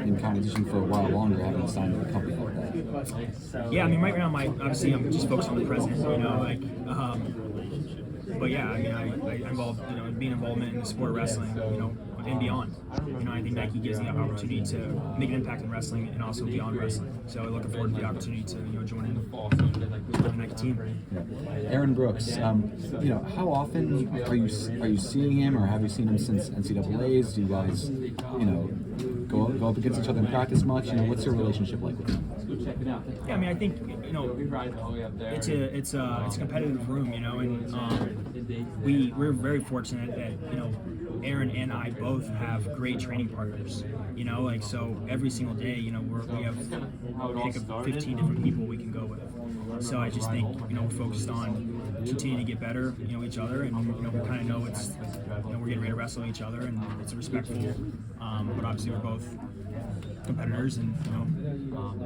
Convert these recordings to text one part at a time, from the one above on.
in competition for a while longer, having signed with a company like that. Yeah, I mean, right now, obviously, I'm just focused on the present, but yeah, I mean, I involved, being involvement in the sport of wrestling, and beyond. I think Nike gives me the opportunity to make an impact in wrestling and also beyond wrestling. So I'm looking forward to the opportunity to, join in the Nike team. Yeah. Aaron Brooks, how often are you seeing him, or have you seen him since NCAA's? Do you guys, go up against each other in practice much? What's your relationship like with him? Yeah, I mean, I think it's a competitive room, and we're very fortunate that Aaron and I both have great training partners. So every single day, we have pick of 15 different people we can go with. So I just think we're focused on continuing to get better, each other, and we kind of know it's we're getting ready to wrestle each other, and it's respectful. But obviously we're both competitors, and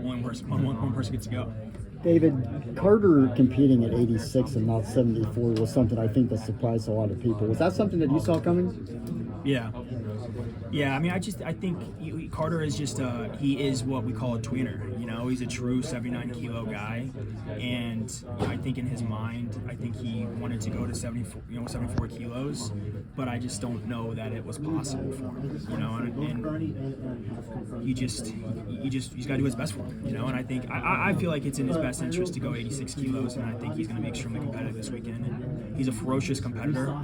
one person gets to go. David, Carter competing at 86 and not 74 was something I think that surprised a lot of people. Was that something that you saw coming? Yeah. I mean, I think Carter is just he is what we call a tweener. He's a true 79-kilo guy, and I think in his mind, I think he wanted to go to 74 kilos, but I just don't know that it was possible for him. And he's got to do his best for him. And I think I feel like it's in his best interest to go 86 kilos, and I think he's going to be extremely competitive this weekend. And he's a ferocious competitor.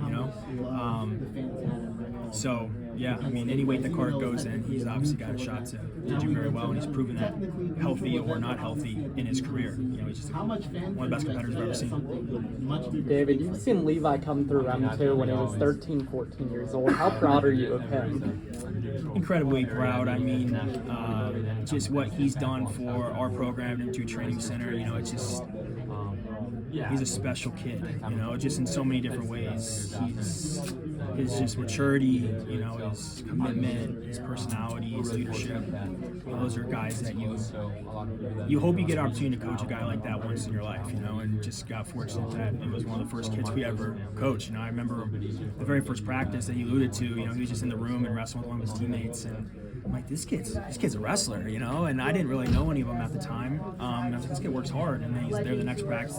So, yeah, I mean, any weight that Carter goes in, he's obviously got a shot to do very well, and he's proven that, healthy or not healthy, in his career. He's just one of the best competitors I've ever seen. David, you've seen Levi come through M2 when he was 13, 14 years old. How proud are you of him? Incredibly proud. I mean, just what he's done for our program at M2 Training Center, it's just... He's a special kid, just in so many different ways. His just maturity, his commitment, his personality, his leadership. Those are guys that you hope you get an opportunity to coach a guy like that once in your life, and just got fortunate that it was one of the first kids we ever coached. I remember the very first practice that he alluded to, he was just in the room and wrestling with one of his teammates, and I'm like, this kid's a wrestler, and I didn't really know any of them at the time. I was like, this kid works hard, and then he's there the next practice.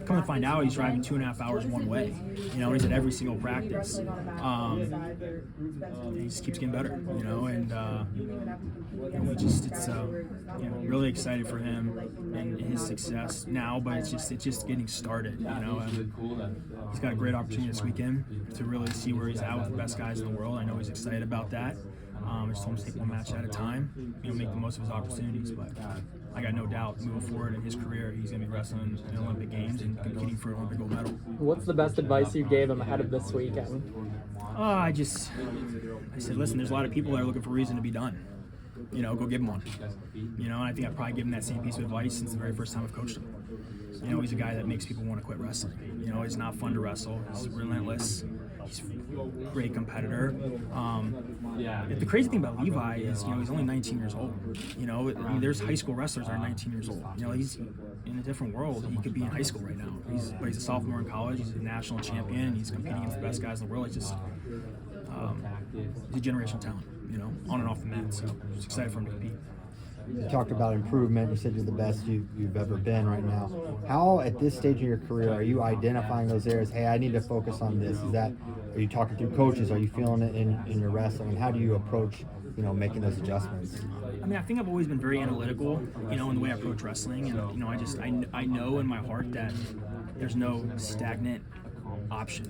Come to find out, he's driving 2.5 hours one way. He's at every single practice. He just keeps getting better, and it's really excited for him and his success now, but it's just getting started, he's got a great opportunity this weekend to really see where he's at with the best guys in the world. I know he's excited about that. I just told him to take one match at a time, make the most of his opportunities. But I got no doubt moving forward in his career, he's going to be wrestling in Olympic Games and competing for an Olympic gold medal. What's the best advice you gave him ahead of this weekend? I said, listen, there's a lot of people that are looking for a reason to be done. Go give him one. And I think I've probably given that same piece of advice since the very first time I've coached him. He's a guy that makes people want to quit wrestling. It's not fun to wrestle. He's relentless. He's a great competitor. The crazy thing about Levi is, he's only 19 years old. There's high school wrestlers that are 19 years old. He's in a different world. He could be in high school right now. But he's a sophomore in college. He's a national champion. He's competing against the best guys in the world. He's just he's a generational talent, on and off the mat. So I'm just excited for him to compete. You talked about improvement. You said you're the best you've ever been right now. How, at this stage of your career, are you identifying those areas? Hey, I need to focus on this. Are you talking through coaches? Are you feeling it in your wrestling? And how do you approach, making those adjustments? I mean, I think I've always been very analytical, in the way I approach wrestling. And, I know in my heart that there's no stagnant option,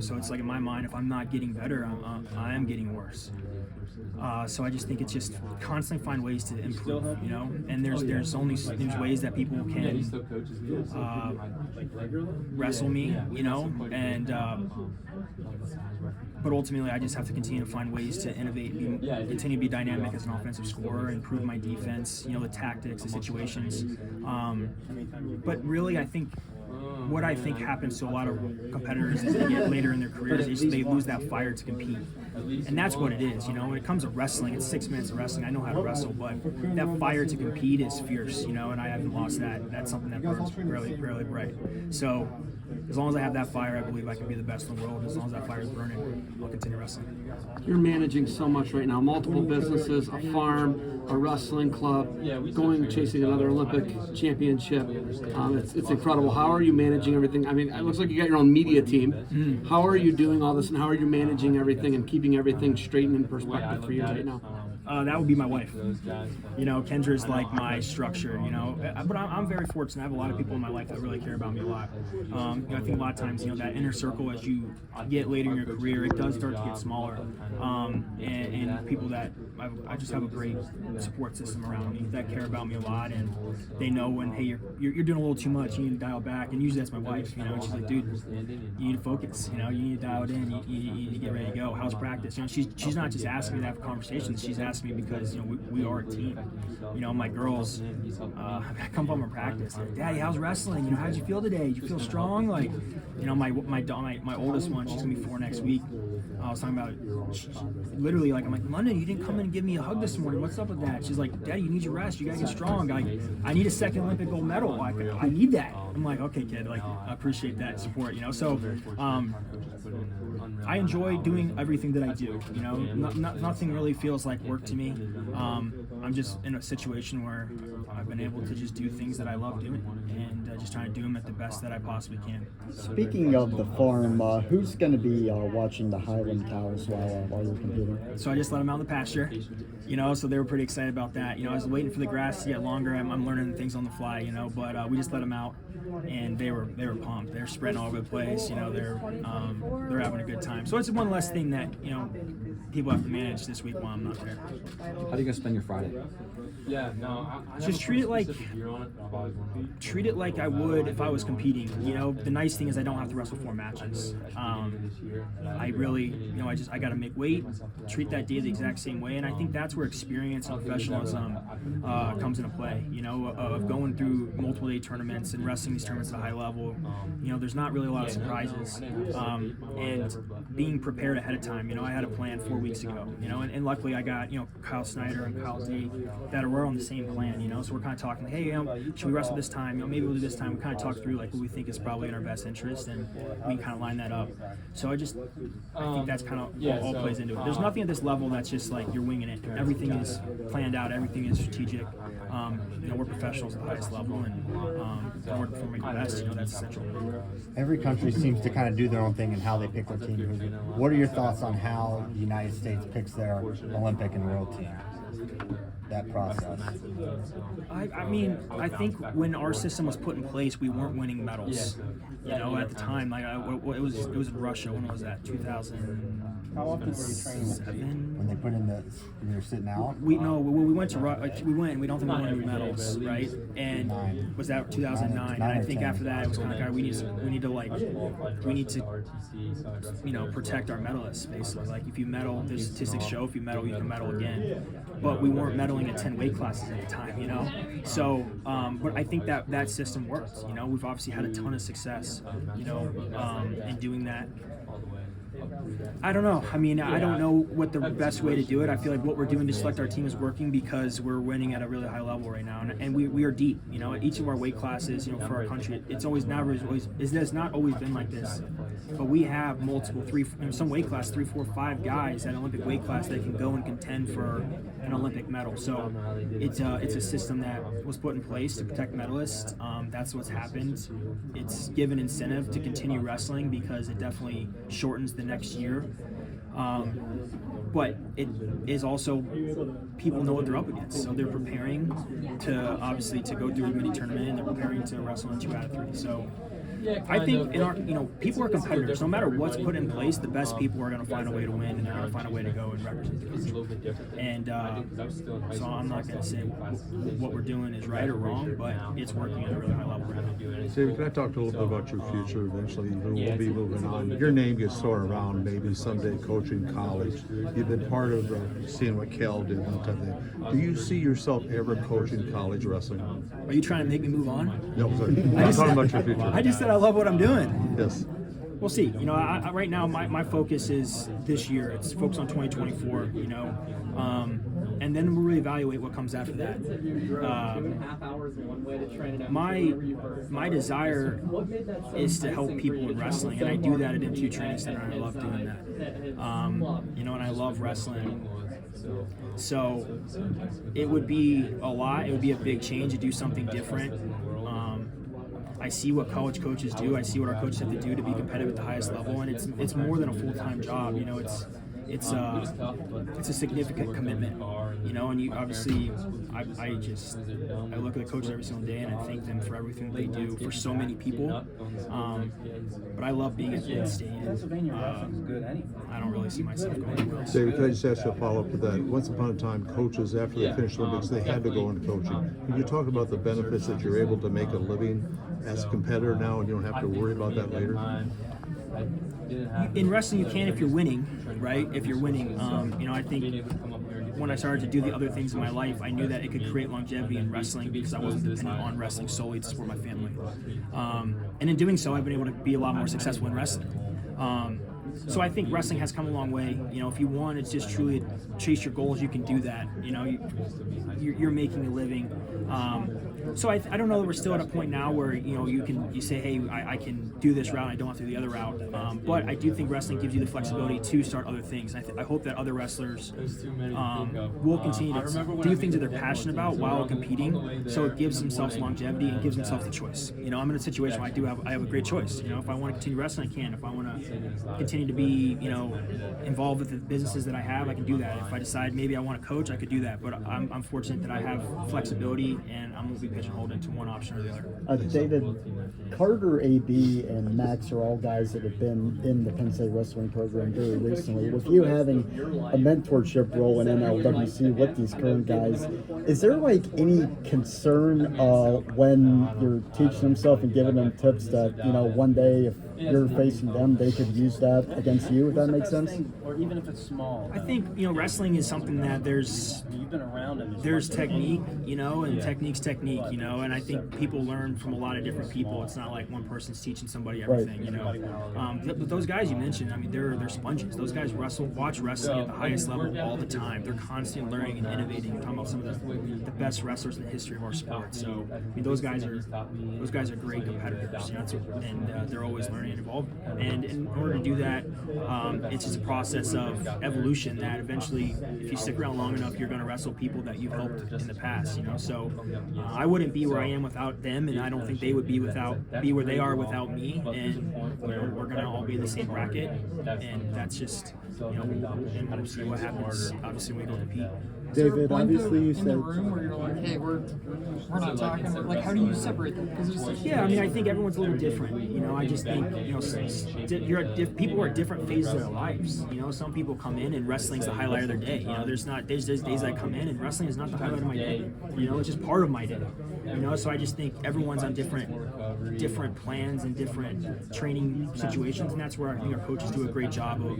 So it's like in my mind, if I'm not getting better, I am getting worse. So I just think it's just constantly find ways to improve, and there's ways that people can wrestle me, and but ultimately I just have to continue to find ways to innovate, continue to be dynamic as an offensive scorer, improve my defense, the tactics, the situations, but really I think what I think happens to a lot of competitors as they get later in their careers is they lose that fire to compete. And that's what it is, you know. When it comes to wrestling, it's 6 minutes of wrestling. I know how to wrestle, but that fire to compete is fierce, you know, and I haven't lost that. That's something that burns really, really bright. So as long as I have that fire, I believe I can be the best in the world. As long as that fire is burning, I'll continue wrestling. You're managing so much right now, multiple businesses, a farm, a wrestling club, chasing another Olympic championship. It's incredible. How are you managing everything? I mean, it looks like you got your own media team. How are you doing all this, and how are you managing everything and keeping everything straight and in perspective for you right now? That would be my wife. You know, Kendra's like my structure, you know. But I'm very fortunate. I have a lot of people in my life that really care about me a lot. You know, I think a lot of times, you know, that inner circle as you get later in your career, it does start to get smaller. And people that I just have a great support system around me that care about me a lot, and they know when, hey, you're doing a little too much, you need to dial back. And usually that's my wife, you know. And she's like, dude, you need to focus, you know, you need to dial it in, you need to get ready to go. How's practice? You know, she's not just asking me to have conversations, she's asking me because, you know, we are a team. You know, my girls, I come home from practice, like, Daddy, how's wrestling? You know, how'd you feel today? Did you feel strong? Like, you know, my oldest one, she's gonna be 4 next week. I was talking about, literally, like, I'm like, London, you didn't come in and give me a hug this morning. What's up with that? She's like, Daddy, you need your rest. You gotta get strong. I need a second Olympic gold medal. I need that. I'm like, okay, kid. Like, I appreciate that support. You know, so I enjoy doing everything that I do. You know, nothing really feels like work to me. I'm just in a situation where I've been able to just do things that I love doing, and just trying to do them at the best that I possibly can. Speaking of the farm, who's going to be watching the Highland cows while you're competing? So I just let them out in the pasture, you know, so they were pretty excited about that. You know, I was waiting for the grass to get longer. I'm learning things on the fly, you know, but we just let them out, and they were pumped. They're spreading all over the place, you know, they're having a good time. So it's one less thing that, you know, people have to manage this week while I'm not there. How are you gonna spend your Friday? Just treat it like I would if I was competing. You know, the nice thing is I don't have to wrestle 4 matches. I really, you know, I got to make weight, treat that day the exact same way, and I think that's where experience and professionalism comes into play. You know, of going through multiple day tournaments and wrestling these tournaments at a high level. You know, there's not really a lot of surprises, and being prepared ahead of time. You know, I had a plan 4 weeks ago. You know, and luckily I got, you know, Kyle Snyder and Kyle D that are on the same plan. You know, so we're kind of talking, hey, should we wrestle this time? You know, maybe we'll do this time. We kind of talk through like what we think is probably in our best interest, and we can kind of line that up. So I think that's kind of all plays into it. There's nothing at this level that's just like you're winging it. Everything is planned out. Everything is strategic. You know, we're professionals at the highest level, and we're performing the best. You know, that's essential. Every country seems to kind of do their own thing and how they pick their team. What are your thoughts on how the United States picks their Olympic and world team? That process. I mean, I think when our system was put in place, we weren't winning medals. You know, at the time, like it was in Russia. When was that? 2000. How often were you training? When they put in you were sitting out? We went to we went. We don't think we won any medals, right? And was that 2009? And I think after that, it was kind of like, we need to you know, protect our medalists basically. Like if you medal, the statistics show if you medal, you can medal again. But we weren't medaling at 10 weight classes at the time, you know. So, but I think that system worked. You know, we've obviously had a ton of success, you know, in doing that. I don't know. I mean, I don't know what the best way to do it. I feel like what we're doing to select our team is working because we're winning at a really high level right now, and we are deep. You know, at each of our weight classes, you know, for our country, it's not always been like this. But we have multiple some weight class 3, 4, 5 guys at Olympic weight class that can go and contend for an Olympic medal. So it's a system that was put in place to protect medalists. That's what's happened. It's given incentive to continue wrestling because it definitely shortens the next year. But it is also, people know what they're up against, so they're preparing to go through a mini tournament, and they're preparing to wrestle in 2 out of 3. So I think people are competitors. No matter what's put in place, the best people are going to find a way to win, and they're going to find a way to go and represent the country. And so I'm not going to say what we're doing is right or wrong, but it's working at a really high level right now. David, can I talk a little bit about your future eventually? We'll be moving on. Your name gets thrown around, maybe someday coaching college. You've been part of seeing what Cal did and that type of thing. Do you see yourself ever coaching college wrestling? Are you trying to make me move on? No, sorry. I'm talking about your future. I just said I love what I'm doing. Yes. We'll see. You know, right now my focus is this year. It's focused on 2024. You know, and then we'll reevaluate what comes after that. My desire is to help people in wrestling, and I do that at M2 Training Center, and I love doing that. You know, and I love wrestling. So it would be a lot. It would be a big change to do something different. I see what college coaches do. I see what our coaches have to do to be competitive at the highest level, and it's more than a full-time job. You know, it's a significant commitment. You know, and you obviously, I look at the coaches every single day, and I thank them for everything they do for so many people. But I love being at Penn State. I don't really see myself going anywhere else. David, can I just ask you a follow-up to that? Once upon a time, coaches, after they finished Olympics, they had to go into coaching. Can you talk about the benefits that you're able to make a living as a competitor now, and you don't have to worry about that later? In wrestling, you can if you're winning, right? If you're winning, you know, I think when I started to do the other things in my life, I knew that it could create longevity in wrestling because I wasn't dependent on wrestling solely to support my family. And in doing so, I've been able to be a lot more successful in wrestling. So I think wrestling has come a long way. You know, if you want to just truly chase your goals, you can do that. You know, you're making a living. So I don't know that we're still at a point now where, you know, you say, hey, I can do this route, I don't have to do the other route. But I do think wrestling gives you the flexibility to start other things. I hope that other wrestlers will continue to do things that they're passionate about while competing, so it gives themselves longevity and gives themselves the choice. You know, I'm in a situation where I have a great choice. You know, if I want to continue wrestling, I can. If I want to continue to be, you know, involved with the businesses that I have, I can do that. If I decide maybe I want to coach, I could do that. But I'm fortunate that I have flexibility, and I'm going to be pigeonholed into one option or the other. David, Carter, AB, and Max are all guys that have been in the Penn State wrestling program very recently. With you having a mentorship role in NLWC with these current guys, is there like any concern when you're teaching them stuff and giving them tips that, you know, one day if you're facing them, they could use that against you, if that makes sense? Or even if it's small. I think, you know, wrestling is something that there's technique, you know, and technique's technique, you know, and I think people learn from a lot of different people. It's not like one person's teaching somebody everything, you know. But those guys you mentioned, I mean, they're sponges. Those guys watch wrestling at the highest level all the time. They're constantly learning and innovating. We're talking about some of the best wrestlers in the history of our sport. So, I mean, those guys are great competitors, you know, and they're always learning and evolving. And in order to do that, it's just a process of evolution that eventually, if you stick around long enough, you're going to wrestle people that you've helped in the past, you know. So I wouldn't be where I am without them, and I don't think they would be where they are without me. And, you know, we're going to all be in the same bracket, and that's just, you know, and we'll see what happens, obviously, when we go compete. David, obviously you in said the room where you're like, hey, we're not talking. Like, how do you separate them? Yeah, I mean, I think everyone's a little different. You know, I just think, you know, people are at different phases of their lives. You know, some people come in and wrestling's the highlight of their day. You know, there's days I come in and wrestling is not the highlight of my day. You know, it's just part of my day. You know, so I just think everyone's on different plans and different training situations, and that's where I think our coaches do a great job of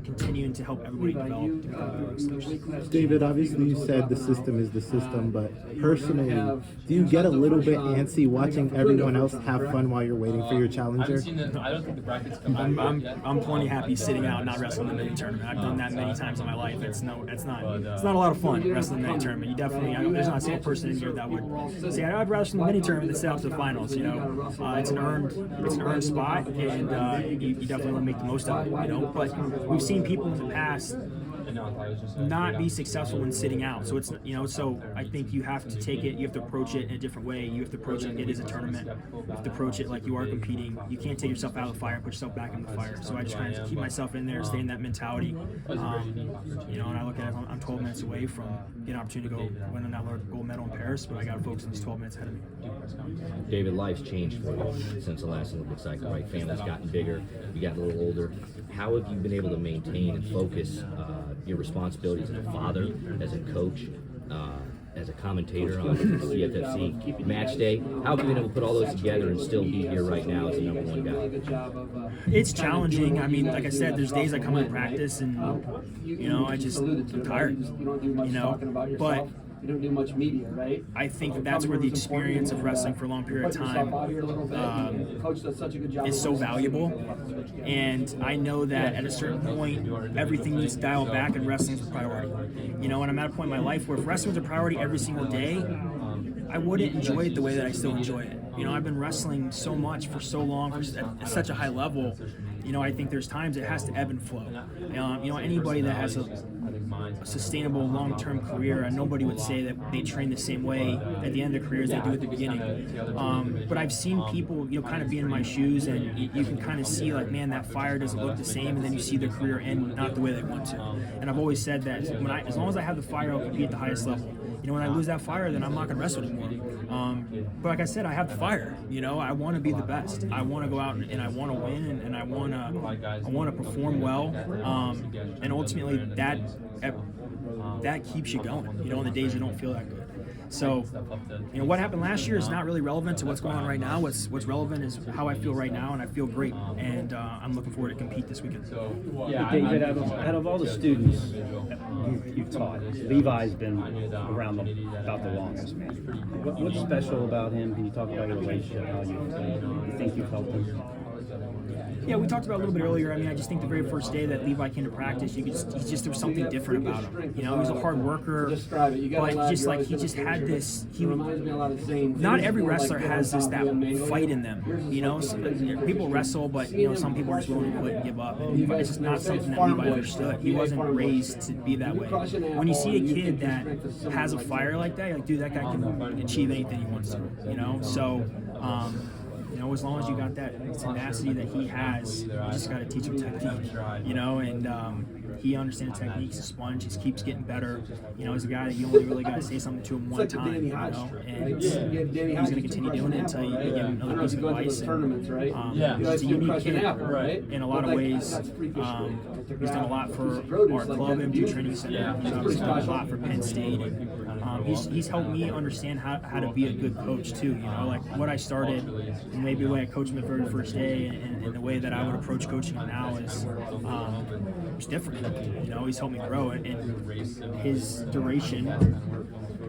continuing to help everybody develop. David, obviously you said the system is the system, but personally, do you get a little bit antsy watching everyone else have fun while you're waiting for your challenger? I'm plenty happy sitting out and not wrestling in the mini tournament. I've done that many times in my life. It's not a lot of fun wrestling in the mini tournament. You definitely, there's not a single person in here that would say I'd rather wrestle in the mini tournament than sit out to the finals. You know, it's an earned spot, and you definitely want to make the most of it. You know, but we've seen people in the past not be successful when sitting out. So it's, you know, so I think you have to take it, you have to approach it in a different way. You have to approach it as a tournament. You have to approach it like you are competing. You can't take yourself out of the fire and put yourself back in the fire. So I just try to keep myself in there, stay in that mentality. You know, and I look at it, I'm 12 minutes away from getting an opportunity to go win another gold medal in Paris, but I got to focus on these 12 minutes ahead of me. David, life's changed for you since the last Olympic cycle, right? Family's gotten bigger, you got a little older. How have you been able to maintain and focus your responsibilities as a father, as a coach, as a commentator on CFFC match day? How have you been able to put all those together and still be here right now as the #1 guy? It's challenging. I mean, like I said, there's days I come in practice and, you know, I'm tired, you know, but You don't do much media, right? I think that's where the experience of wrestling for a long period of time Coach does such a good job. is so valuable. And I know that at a certain point, everything needs to dial back and wrestling's a priority. You know, and I'm at a point in my life where if wrestling's a priority every single day, I wouldn't enjoy it the way that I still enjoy it. You know, I've been wrestling so much for so long at such a high level. You know, I think there's times it has to ebb and flow. You know, anybody that has a sustainable long-term career, and nobody would say that they train the same way at the end of their career as they do at the beginning. But I've seen people, you know, kind of be in my shoes, and you can kind of see like, man, that fire doesn't look the same, and then you see their career end not the way they want to. And I've always said that as long as I have the fire, I'll compete at the highest level. You know, when I lose that fire, then I'm not going to wrestle anymore. But like I said, I have the fire. You know, I want to be the best. I want to go out and I want to win, and I want to perform well. And ultimately, that keeps you going. You know, on the days you don't feel that good. So, you know, what happened last year is not really relevant to what's going on right now. What's relevant is how I feel right now, and I feel great. And I'm looking forward to compete this weekend. David, out of all the students you've taught, Levi's been around about the longest. What's special about him? Can you talk about your relationship, how you think you've helped him? Yeah, we talked about it a little bit earlier. I mean, I just think the very first day that Levi came to practice, there was something different about him. You know, he was a hard worker, but just like he just had this. Not every wrestler has that fight in them. You know, people wrestle, but you know, some people are just willing to quit and give up. And it's just not something that Levi understood. He wasn't raised to be that way. When you see a kid that has a fire like that, you're like, dude, that guy can achieve anything he wants to. You know, so. You know, as long as you got that tenacity that he has, you just got to teach him technique, you know, and he understands technique. He's a sponge. He keeps getting better. You know, he's a guy that you only really got to say something to him one time, you know, and he's going to continue doing it until you give him another piece of advice. And, he's a unique kid in a lot of ways. He's done a lot for our club, M2 Training Center. He's obviously done a lot for Penn State. And, he's helped me understand how to be a good coach, too, you know, like what I started, and maybe the way I coached him the very first day, and the way that I would approach coaching him now is it's different. You know, he's helped me grow it, and his duration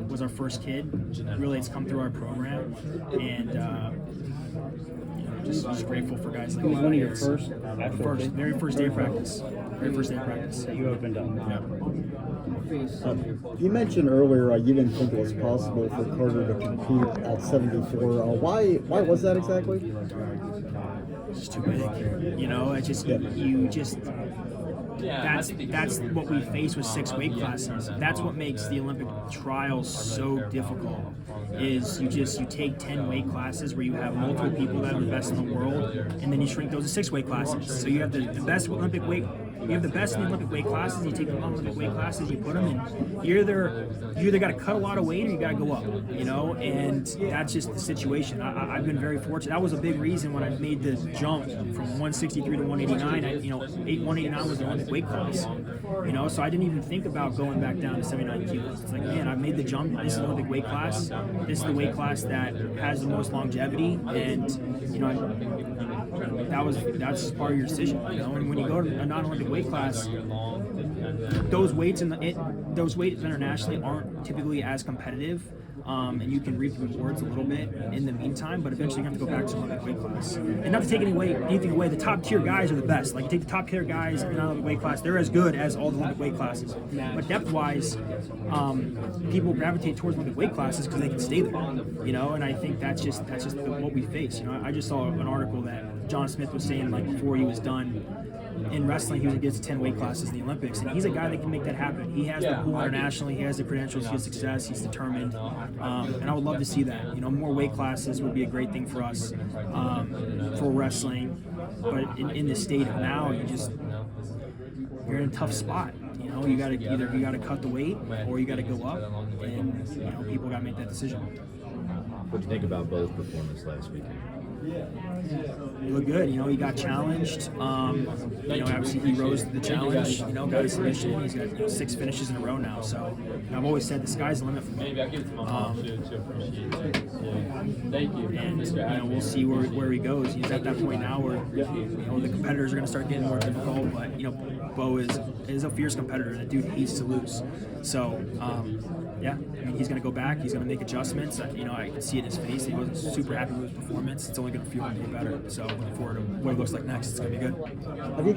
was our first kid. Really, it's come through our program, and you know, just grateful for guys like One of your very first day of practice. Very first day of practice. You opened up. Yeah. You mentioned earlier you didn't think it was possible for Carter to compete at 74. Why was that exactly? It's just too big. You know, that's what we face with 6 weight classes. That's what makes the Olympic trials so difficult. Is you take 10 weight classes where you have multiple people that are the best in the world, and then you shrink those to 6 weight classes. So you have the best Olympic weight. You have the best in the Olympic weight classes. You take the Olympic weight classes, you put them in. You either got to cut a lot of weight or you got to go up. You know, and that's just the situation. I've been very fortunate. That was a big reason when I made the jump from 163 to 189. 189 was the Olympic weight class. You know, so I didn't even think about going back down to 79 kilos. It's like, man, I made the jump. This is the Olympic weight class. This is the weight class that has the most longevity, and you know, that's part of your decision. You know, and when you go to a non-Olympic weight class, those weights internationally aren't typically as competitive. And you can reap the rewards a little bit in the meantime, but eventually you have to go back to the Olympic weight class. And not to take anything away, the top tier guys are the best. Like, you take the top tier guys in the Olympic weight class, they're as good as all the Olympic weight classes. But depth-wise, people gravitate towards Olympic weight classes because they can stay there. You know, and I think that's just what we face. You know, I just saw an article that John Smith was saying, like, before he was done in wrestling, he was against 10 weight classes in the Olympics, and he's a guy that can make that happen. He has the pool internationally, he has the credentials, he has success, he's determined, and I would love to see that. You know, more weight classes would be a great thing for us, for wrestling. But in this state of now, you're in a tough spot. You know, you gotta cut the weight or you gotta go up, and you know, people gotta make that decision. What do you think about Bo's performance last weekend? He looked good. You know, he got challenged. You know, obviously he rose to the challenge. You know, got a submission. He's got 6 finishes in a row now. So I've always said the sky's the limit for me. and we'll see where he goes. He's at that point now where the competitors are going to start getting more difficult. But Bo is a fierce competitor. The dude hates to lose. So yeah, I mean, he's going to go back. He's going to make adjustments. I can see it in his face. He wasn't super happy with his performance. It's only going to feel him get better. So looking forward to what it looks like next. It's going to be good. Have you